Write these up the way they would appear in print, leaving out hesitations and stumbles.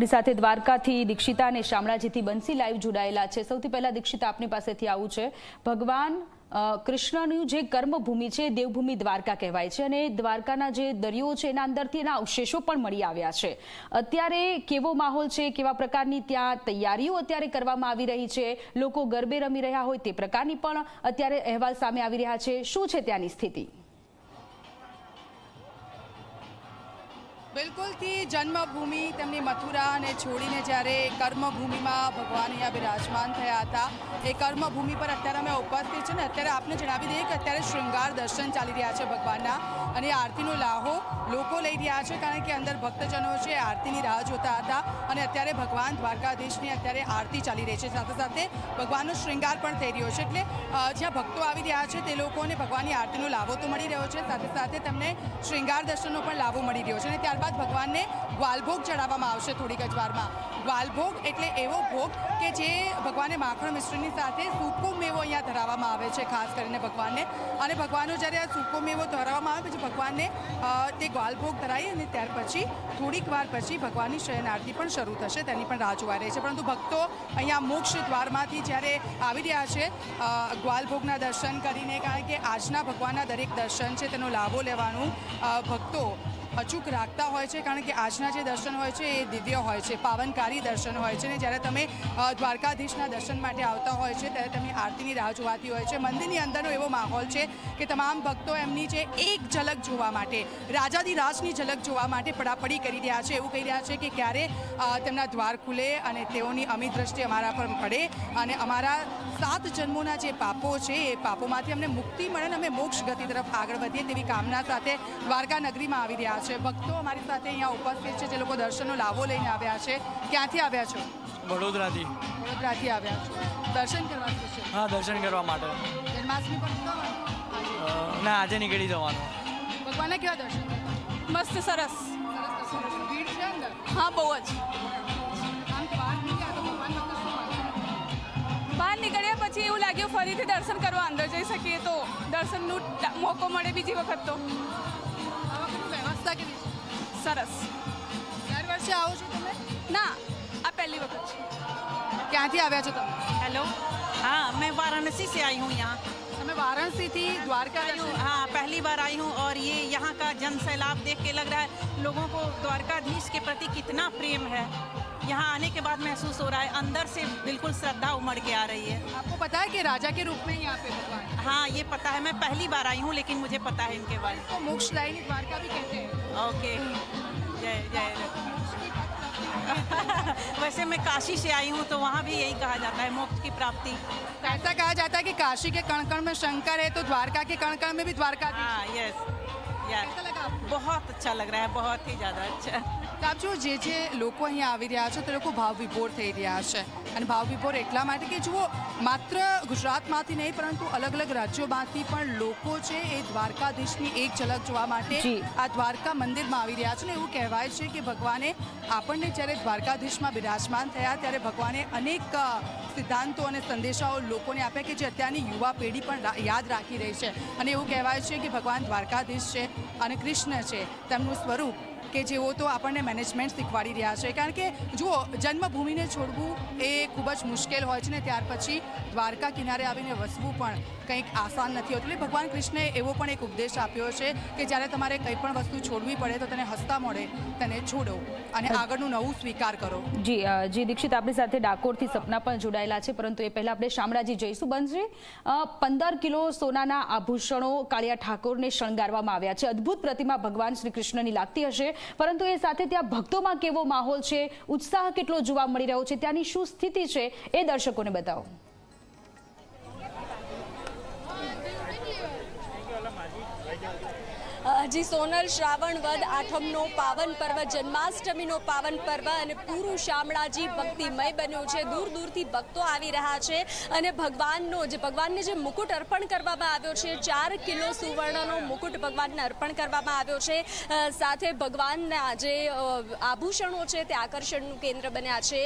આપણી સાથે દ્વારકાથી દીક્ષિતા અને શામળાજીથી બંસી લાઈવ જોડાયેલા છે। સૌથી પહેલા દીક્ષિતા આપની પાસેથી આવું છે, ભગવાન કૃષ્ણનું જે કર્મભૂમિ છે દેવભૂમિ દ્વારકા કહેવાય છે અને દ્વારકાના જે દરિયો છે એના અંદરથી એના અવશેષો પણ મળી આવ્યા છે। અત્યારે કેવો માહોલ છે, કેવા પ્રકારની ત્યાં તૈયારીઓ અત્યારે કરવામાં આવી રહી છે, લોકો ગરબે રમી રહ્યા હોય તે પ્રકારની પણ અત્યારે અહેવાલ સામે આવી રહ્યા છે, શું છે ત્યાંની સ્થિતિ? बिल्कुल थी जन्मभूमि तेमनी मथुरा ने छोड़ीने ज्यारे कर्मभूमि में भगवान अहींया विराजमान थया हता। ए कर्मभूमि पर अत्यारे अमे उपस्थित छे ने अत्यारे आपने जणावी दઈએ કે અત્યારે श्रृंगार दर्शन चाली रह्या छे भगवानना અને આરતીનો લાહો લોકો લઈ રહ્યા છે કારણ કે અંદર ભક્તજનો છે આરતીની રાહ જોતા હતા અને અત્યારે ભગવાન દ્વારકાધીશની અત્યારે આરતી ચાલી રહી છે, સાથે સાથે ભગવાનનો શ્રૃંગાર પણ થઈ રહ્યો છે। એટલે જ્યાં ભક્તો આવી રહ્યા છે તે લોકોને ભગવાનની આરતીનો લાભો તો મળી રહ્યો છે, સાથે સાથે તેમને શ્રૃંગાર દર્શનનો પણ લાભો મળી રહ્યો છે અને ત્યારબાદ ભગવાનને ગ્વાલભોગ ચડાવવામાં આવશે થોડીક જ વારમાં। ગ્વાલભોગ એટલે એવો ભોગ કે જે ભગવાને માખણ મિશ્રની સાથે સૂકો મેવો અહીંયા ધરાવવામાં આવે છે ખાસ કરીને ભગવાનને, અને ભગવાનનો જ્યારે આ સૂકો મેવો ધરાવવામાં આવે પછી ભગવાનને તે ગ્વાલભોગ ધરાવી અને ત્યાર પછી થોડીક વાર પછી ભગવાનની શયન આરતી પણ શરૂ થશે, તેની પણ રાહ જોવાઈ રહી છે। પરંતુ ભક્તો અહીંયા મોક્ષ દ્વારમાંથી જ્યારે આવી રહ્યા છે ગ્વાલભોગના દર્શન કરીને, કારણ કે આજના ભગવાનના દરેક દર્શન છે તેનો લાભો લેવાનું ભક્તો અચૂક રાખતા હોય છે, કારણ કે આજના જે દર્શન હોય છે એ દિવ્ય હોય છે, પાવનકારી દર્શન હોય છે ને જ્યારે તમે દ્વારકાધીશના દર્શન માટે આવતા હોય છે ત્યારે તમે આરતીની રાહ જોવાતી હોય છે। મંદિરની અંદરનો એવો માહોલ છે કે તમામ ભક્તો એમની જે એક ઝલક જોવા માટે, રાજાધિરાજની ઝલક જોવા માટે પડાપડી કરી રહ્યા છે, એવું કહી રહ્યા છે કે ક્યારે તેમના દ્વાર ખુલે અને તેઓની અમી દ્રષ્ટિ અમારા પર પડે અને અમારા 7 જન્મોના જે પાપો છે એ પાપોમાંથી અમને મુક્તિ મળે અને અમે મોક્ષ ગતિ તરફ આગળ વધીએ તેવી કામના સાથે દ્વારકા નગરીમાં આવી રહ્યા છે। ભક્તો અમારી સાથે અહીંયા ઉપસ્થિત છે જે લોકો દર્શનનો લાભો લઈને આવ્યા છે। ક્યાંથી આવ્યા છો? વડોદરાથી। વડોદરાથી આવ્યા છો દર્શન કરવા? હા, દર્શન કરવા માટે। જન્માષ્ટમી પર ના, આજે નીકળી જવાનું। ભગવાનના કેવા દર્શન? મસ્ત, સરસ। ભીડ છે અંદર? હા, બહુ જ। આમ તો બહાર નીકળ્યા તો ભગવાન બહાર નીકળ્યા પછી એવું લાગ્યું ફરીથી દર્શન કરવા અંદર જઈ શકીએ તો દર્શનનો મોકો મળે બીજી વખત તો। વ્યવસ્થા કેવી છે? સરસ। દર વર્ષે આવો છો તમે? ના, આ પહેલી વખત છે। ક્યાંથી આવ્યા છો તમે? हेलो, हाँ मैं वाराणसी से आई हूँ यहाँ। તમે વારાણસીથી દ્વારકા आई हूँ, हाँ पहली बार आई हूँ और ये यहाँ का जन सैलाब देख के लग रहा है लोगों को द्वारकाधीश के प्रति कितना प्रेम है। यहाँ आने के बाद महसूस हो रहा है, अंदर से बिल्कुल श्रद्धा उमड़ के आ रही है। आपको पता है कि राजा के रूप में यहाँ पे भगवान? हाँ ये पता है, मैं पहली बार आई हूँ लेकिन मुझे पता है इनके बारे तो मोक्षदायिनी द्वारका भी कहते हैं। में। ओके, जय जय। वैसे मैं काशी से आई हूँ तो वहाँ भी यही कहा जाता है मोक्ष की प्राप्ति। ऐसा कहा जाता है कि काशी के कण कण में शंकर है तो द्वारका के कण कण में भी द्वारका। हाँ यस यार, कैसा लगा आपको? बहुत अच्छा लग रहा है, बहुत ही ज़्यादा अच्छा। તો આપ જો જે લોકો અહીંયા આવી રહ્યા છે તે લોકો ભાવ વિભોર થઈ રહ્યા છે અને ભાવ વિભોર એટલા માટે કે જુઓ માત્ર ગુજરાતમાંથી નહીં પરંતુ અલગ અલગ રાજ્યોમાંથી પણ લોકો છે એ દ્વારકાધીશની એક ઝલક જોવા માટે આ દ્વારકા મંદિરમાં આવી રહ્યા છે ને એવું કહેવાય છે કે ભગવાને આપણને જ્યારે દ્વારકાધીશમાં બિરાજમાન થયા ત્યારે ભગવાને અનેક સિદ્ધાંતો અને સંદેશાઓ લોકોને આપ્યા કે જે અત્યારની યુવા પેઢી પણ યાદ રાખી રહી છે અને એવું કહેવાય છે કે ભગવાન દ્વારકાધીશ છે અને કૃષ્ણ છે તેમનું સ્વરૂપ કે જેઓ તો આપણને મેનેજમેન્ટ શીખવાડી રહ્યા છે, કારણ કે જુઓ જન્મભૂમિને છોડવું એ ખૂબ જ મુશ્કેલ હોય છે ને ત્યાર પછી દ્વારકા કિનારે આવીને વસવું પણ કંઈક આસાન નથી હોતું। એટલે ભગવાન કૃષ્ણએ એવો પણ એક ઉપદેશ આપ્યો છે કે જ્યારે તમારે કંઈ પણ વસ્તુ છોડવી પડે તો તેને હસતા મોઢે તેને છોડો અને આગળનું નવું સ્વીકાર કરો। જી દીક્ષિત આપણી સાથે ડાકોરથી સપના પણ જોડાયેલા છે, પરંતુ એ પહેલા આપણે શામળાજી જઈશું। બંસજી, 15 કિલો સોનાના આભૂષણો કાળિયા ઠાકોરને શણગારવામાં આવ્યા છે, અદ્ભુત પ્રતિમા ભગવાન શ્રી કૃષ્ણની લાગતી હશે, પરંતુ એ સાથે ત્યાં ભક્તોમાં કેવો માહોલ છે, ઉત્સાહ કેટલો જોવા મળી રહ્યો છે, ત્યાંની શું સ્થિતિ છે એ દર્શકોને બતાવો। જી સોનલ, શ્રાવણ વદ આઠમનો પાવન પર્વ, જન્માષ્ટમીનો પાવન પર્વ અને પૂરું શામળાજી ભક્તિમય બન્યું છે। દૂર દૂરથી ભક્તો આવી રહ્યા છે અને ભગવાનને જે મુકુટ અર્પણ કરવામાં આવ્યો છે, 4 કિલો સુવર્ણનો મુકુટ ભગવાનને અર્પણ કરવામાં આવ્યો છે, સાથે ભગવાનના જે આભૂષણો છે તે આકર્ષણનું કેન્દ્ર બન્યા છે।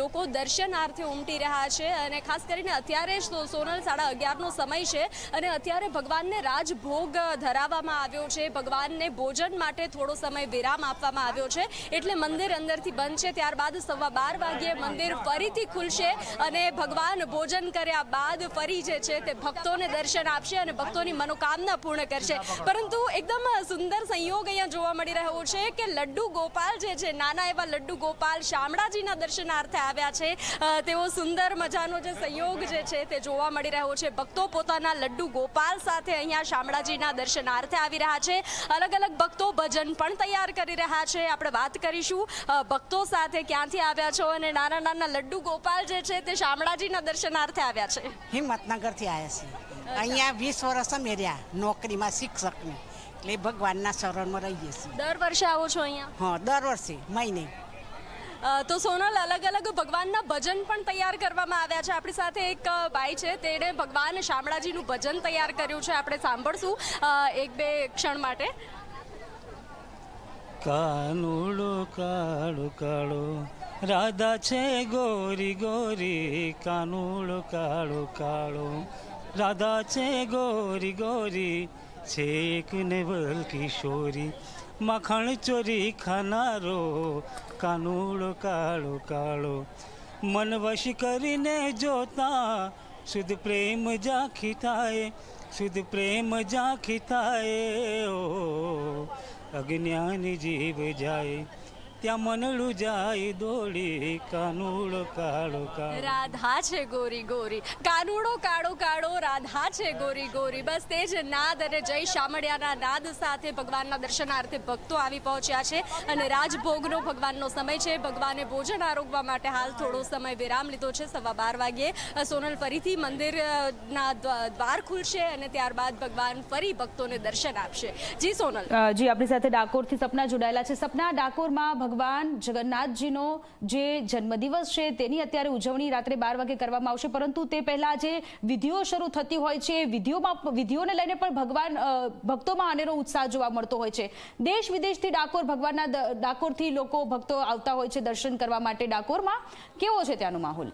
લોકો દર્શનાર્થે ઉમટી રહ્યા છે અને ખાસ કરીને અત્યારે સોનલ 11:30નો સમય છે અને અત્યારે ભગવાનને રાજભોગ ધરાવવામાં આવ્યો છે। છે ભગવાનને ભોજન માટે થોડો સમય વિરામ આપવામાં આવ્યો છે, એટલે મંદિર અંદરથી બંધ છે. ત્યારબાદ 12:15 વાગ્યે મંદિર ફરીથી ખુલશે અને ભગવાન ભોજન કર્યા બાદ ફરી જે છે તે ભક્તોને દર્શન આપશે અને ભક્તોની મનોકામના પૂર્ણ કરશે. પરંતુ એકદમ સુંદર સંયોગ અહીંયા જોવા મળી રહ્યો છે કે લડ્ડુ ગોપાલ જે છે, નાના એવા લડ્ડુ ગોપાલ શામળાજીના દર્શનાર્થે આવ્યા છે. તેઓ સુંદર મજાનો જે સંયોગ જે છે તે જોવા મળી રહ્યો છે. ભક્તો પોતાના લડ્ડુ ગોપાલ સાથે અહીંયા શામળાજીના દર્શનાર્થે આવી રહ્યા છે. અલગ અલગ ભક્તો ભજન પણ તૈયાર કરી રહ્યા છે. આપણે વાત કરીશું ભક્તો સાથે, ક્યાંથી આવ્યા છો અને નાના નાના લડ્ડુ ગોપાલ જે છે તે શામળાજીના દર્શનાર્થે આવ્યા છે. હિંમતનગરથી આવ્યા છીએ. અહીંયા 20 વર્ષ અમે રહ્યા નોકરીમાં શિક્ષકની, એટલે ભગવાનના શરણમાં રહીએ છીએ. દર વર્ષે આવો છો અહીંયા? હા, દર વર્ષે મહિને. તો સોનલ, અલગ અલગ ભગવાનના ભજન પણ તૈયાર કરવામાં આવ્યા છે. આપણી સાથે એક ભાઈ છે, તેણે ભગવાન શામળાજીનું ભજન તૈયાર કર્યું છે. આપણે સાંભળશું 1-2 ક્ષણ માટે. કાનુડો કાળો કાળો રાધા છે ગોરી ગોરી, કાનુડો કાળો કાળો રાધા છે ગોરી ગોરી, છે એક નેવલ કિશોરી, માખણ ચોરી ખાનારો, કાનુડો કાળો કાળો, મન વશ કરીને જોતા શુદ્ધ પ્રેમ ઝાંખી થાય, શુદ્ધ પ્રેમ ઝાંખી થાય. ઓ અજ્ઞાની જીવ જાય ત્યાં મનડું જાય દોડી, કાનુડો કાળો કાળો રાધા છે ગોરી ગોરી, કાનુડો કાળો કાળો રાધા છે ગોરી ગોરી. બસ તે જ નાદ અને જય શામળિયાના નાદ સાથે ભગવાનના દર્શનાર્થે ભક્તો આવી પહોંચ્યા છે અને રાજભોગનો ભગવાનનો સમય છે. ભગવાને ભોજન આરોગવા માટે હાલ થોડો સમય વિરામ લીધો છે. 12:15 વાગ્યે સોનલ ફરીથી મંદિરના દ્વાર ખુલશે અને ત્યારબાદ ભગવાન ફરી ભક્તોને દર્શન આપશે. જી સોનલ. જી, આપણી સાથે ડાકોરથી સપના જોડાયેલા છે. સપના, ડાકોરમાં ભગવાન જગન્નાથજીનો જે જન્મદિવસ છે તેની અત્યારે ઉજવણી રાત્રે 12 વાગે કરવામાં આવશે, પરંતુ તે પહેલા જે વિધિઓ શરૂ થતી હોય છે, વિધિઓને લઈને પણ ભક્તોમાં અનેરો ઉત્સાહ જોવા મળતો હોય છે. દેશ વિદેશથી ડાકોરથી લોકો ભક્તો આવતા હોય છે દર્શન કરવા માટે. ડાકોરમાં કેવો છે ત્યાંનો માહોલ?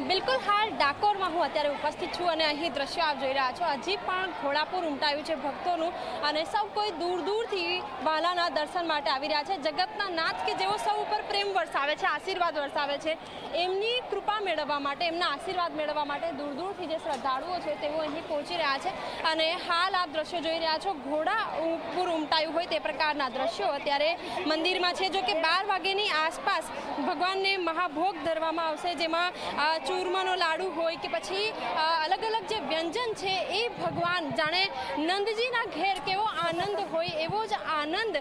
બિલકુલ, હાલ ડાકોરમાં હું અત્યારે ઉપસ્થિત છું અને અહીં દ્રશ્યો આપ જોઈ રહ્યા છો. હજી પણ ઘોડાપુર ઉમટાયું છે ભક્તોનું અને સૌ કોઈ દૂર દૂરથી વાલાના દર્શન માટે આવી રહ્યા છે. જગતના નાથ કે જેઓ સૌ ઉપર પ્રેમ વરસાવે છે, આશીર્વાદ વરસાવે છે, એમની કૃપા મેળવવા માટે, એમના આશીર્વાદ મેળવવા માટે દૂર દૂરથી જે શ્રદ્ધાળુઓ છે તેઓ અહીં પહોંચી રહ્યા છે. અને હાલ આપ દ્રશ્યો જોઈ રહ્યા છો, ઘોડાપુર ઉમટાયું હોય તે પ્રકારના દ્રશ્યો અત્યારે મંદિરમાં છે. જો કે 12 વાગ્યાની આસપાસ ભગવાનને મહાભોગ ધરવામાં આવશે, જેમાં ચૂરમાનો લાડુ હોય કે પછી અલગ અલગ જે વ્યંજન છે એ ભગવાન જાણે નંદજીના ઘેર કેવો આનંદ હોય એવો જ આનંદ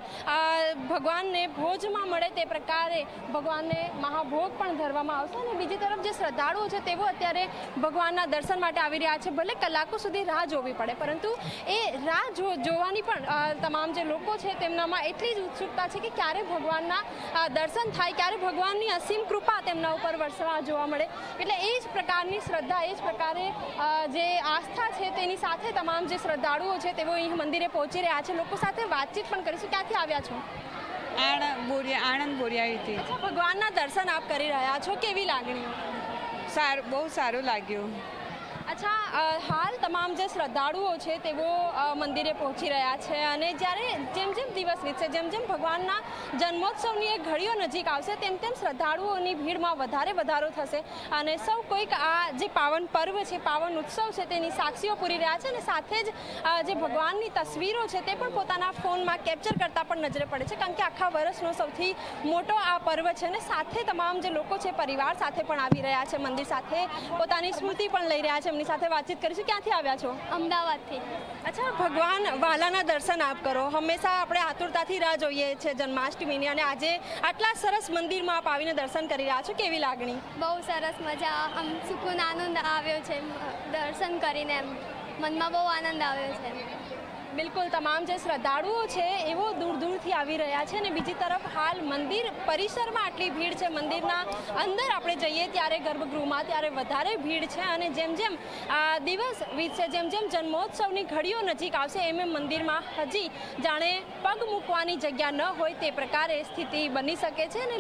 ભગવાનને ભોજમાં મળે તે પ્રકારે ભગવાનને મહાભોગ પણ ધરવામાં આવશે. અને બીજી તરફ જે શ્રદ્ધાળુઓ છે તેઓ અત્યારે ભગવાનના દર્શન માટે આવી રહ્યા છે. ભલે કલાકો સુધી રાહ જોવી પડે, પરંતુ એ રાહ જોવાની પણ તમામ જે લોકો છે તેમનામાં એટલી જ ઉત્સુકતા છે કે ક્યારે ભગવાનના દર્શન થાય, ક્યારે ભગવાનની અસીમ કૃપા તેમના ઉપર વરસવા જોવા મળે. એટલે એ જ પ્રકારની શ્રદ્ધા, એ જ પ્રકારે જે આસ્થા છે તેની સાથે તમામ જે શ્રદ્ધાળુઓ છે તેઓ અહીં મંદિરે પહોંચી રહ્યા છે. લોકો સાથે વાતચીત પણ કરીશું. ક્યાંથી આવ્યા છો? આણંદ બોરિયાવીથી. ભગવાનના દર્શન આપ કરી રહ્યા છો, કેવી લાગણી? બહુ સારું લાગ્યું. અચ્છા, હાલ તમામ જે શ્રદ્ધાળુઓ છે તેઓ મંદિરે પહોંચી રહ્યા છે અને જ્યારે જેમ જેમ દિવસ વીતશે, જેમ જેમ ભગવાનના જન્મોત્સવની એક ઘડીઓ નજીક આવશે, તેમ તેમ શ્રદ્ધાળુઓની ભીડમાં વધારો થશે અને સૌ કોઈક આ જે પાવન પર્વ છે, પાવન ઉત્સવ છે તેની સાક્ષીઓ પૂરી રહ્યા છે. અને સાથે જ જે ભગવાનની તસવીરો છે તે પણ પોતાના ફોનમાં કેપ્ચર કરતા પણ નજરે પડે છે, કારણ કે આખા વર્ષનો સૌથી મોટો આ પર્વ છે. અને સાથે તમામ જે લોકો છે પરિવાર સાથે પણ આવી રહ્યા છે, મંદિર સાથે પોતાની સ્મૃતિ પણ લઈ રહ્યા છે. એમની સાથે વાતચીત કરીશું. ક્યાંથી આવ્યા છો? અમદાવાદથી. અચ્છા, ભગવાન વાલાના દર્શન આપ કરો. હંમેશા આપણે આતુરતાથી રાહ જોઈએ છે જન્માષ્ટમીની, અને આજે આટલા સરસ મંદિરમાં આપ આવીને દર્શન કરી રહ્યા છો, કેવી લાગણી? બહુ સરસ મજા, આમ સુકૂન આનંદ આવ્યો છે દર્શન કરીને. એમ મનમાં બહુ આનંદ આવ્યો છે. બિલકુલ, તમામ જે શ્રદ્ધાળુઓ છે એવો દૂર દૂરથી આવી રહ્યા છે. અને બીજી તરફ હાલ મંદિર પરિસરમાં આટલી ભીડ છે, મંદિરના અંદર આપણે જઈએ ત્યારે ગર્ભગૃહમાં ત્યારે વધારે ભીડ છે. અને જેમ જેમ દિવસ વીતશે, જેમ જેમ જન્મોત્સવની ઘડીઓ નજીક આવશે, એમ મંદિરમાં હજી જાણે પગ મૂકવાની જગ્યા ન હોય તે પ્રકારે સ્થિતિ બની શકે છે. અને